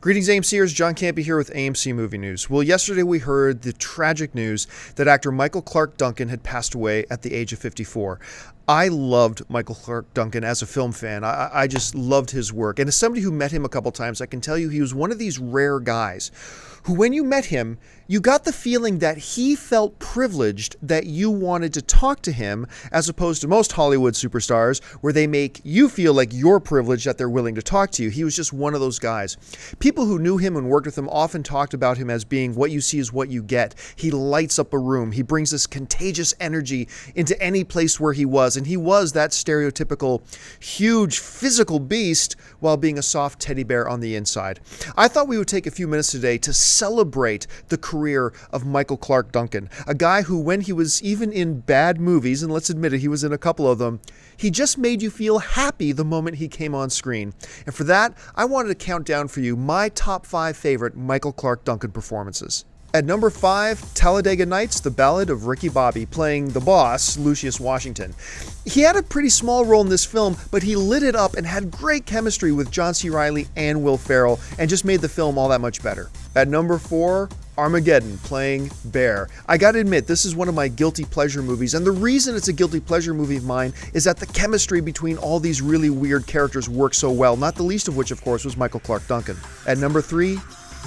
Greetings AMCers, John Campy here with AMC Movie News. Well, yesterday we heard the tragic news that actor Michael Clarke Duncan had passed away at the age of 54. I loved Michael Clarke Duncan as a film fan. I just loved his work. And as somebody who met him a couple times, I can tell you he was one of these rare guys who, when you met him, you got the feeling that he felt privileged that you wanted to talk to him, as opposed to most Hollywood superstars where they make you feel like you're privileged that they're willing to talk to you. He was just one of those guys. People who knew him and worked with him often talked about him as being what you see is what you get. He lights up a room. He brings this contagious energy into any place where he was. And he was that stereotypical huge physical beast while being a soft teddy bear on the inside. I thought we would take a few minutes today to celebrate the career of Michael Clarke Duncan, a guy who, when he was even in bad movies, and let's admit it, he was in a couple of them, he just made you feel happy the moment he came on screen. And for that, I wanted to count down for you my top 5 favorite Michael Clarke Duncan performances. At number 5, Talladega Nights, The Ballad of Ricky Bobby, playing the boss, Lucius Washington. He had a pretty small role in this film, but he lit it up and had great chemistry with John C. Reilly and Will Ferrell, and just made the film all that much better. At number 4, Armageddon, playing Bear. I gotta admit, this is one of my guilty pleasure movies, and the reason it's a guilty pleasure movie of mine is that the chemistry between all these really weird characters works so well, not the least of which, of course, was Michael Clarke Duncan. At number 3,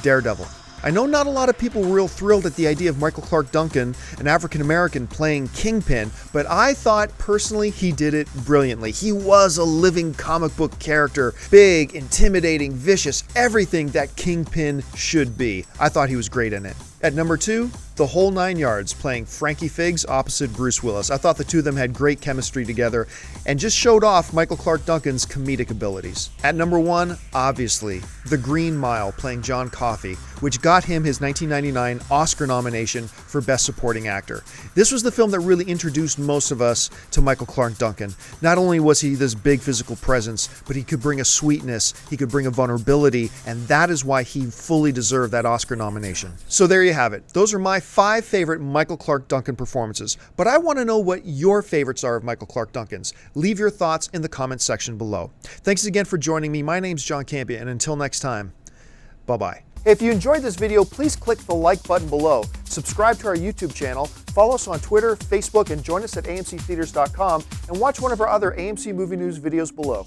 Daredevil. I know not a lot of people were real thrilled at the idea of Michael Clarke Duncan, an African-American, playing Kingpin, but I thought personally he did it brilliantly. He was a living comic book character, big, intimidating, vicious, everything that Kingpin should be. I thought he was great in it. At number 2, The Whole Nine Yards, playing Frankie Figgs opposite Bruce Willis. I thought the two of them had great chemistry together and just showed off Michael Clarke Duncan's comedic abilities. At number 1, obviously, The Green Mile, playing John Coffey, which got him his 1999 Oscar nomination for Best Supporting Actor. This was the film that really introduced most of us to Michael Clarke Duncan. Not only was he this big physical presence, but he could bring a sweetness, he could bring a vulnerability, and that is why he fully deserved that Oscar nomination. So there you have it. Those are my 5 favorite Michael Clarke Duncan performances, but I want to know what your favorites are of Michael Clarke Duncan's. Leave your thoughts in the comments section below. Thanks again for joining me. My name's John Campy, and until next time, bye-bye. If you enjoyed this video, please click the like button below, subscribe to our YouTube channel, follow us on Twitter, Facebook, and join us at amctheaters.com, and watch one of our other AMC Movie News videos below.